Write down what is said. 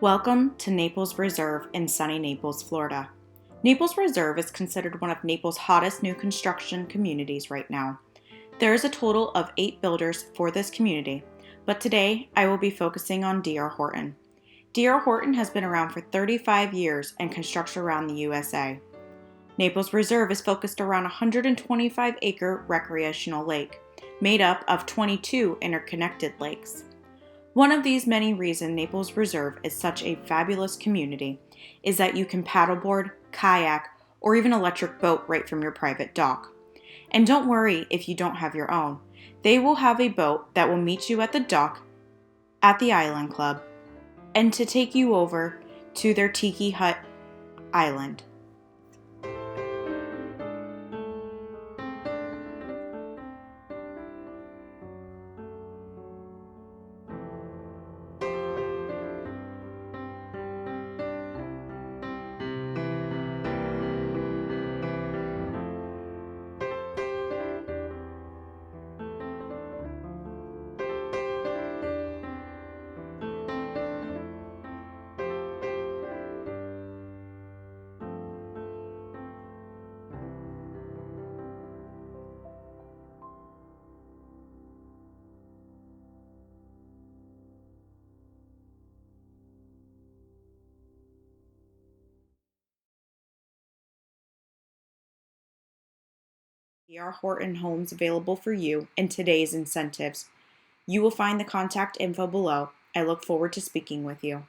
Welcome to Naples Reserve in sunny Naples, Florida. Naples Reserve is considered one of Naples' hottest new construction communities right now. There is a total of 8 builders for this community, but today I will be focusing on DR Horton. DR Horton has been around for 35 years and constructs around the USA. Naples Reserve is focused around a 125-acre recreational lake, made up of 22 interconnected lakes. One of these many reasons Naples Reserve is such a fabulous community is that you can paddleboard, kayak, or even electric boat right from your private dock. And don't worry if you don't have your own. They will have a boat that will meet you at the dock at the Island Club and to take you over to their tiki hut island. DR Horton homes available for you in today's incentives. You will find the contact info below. I look forward to speaking with you.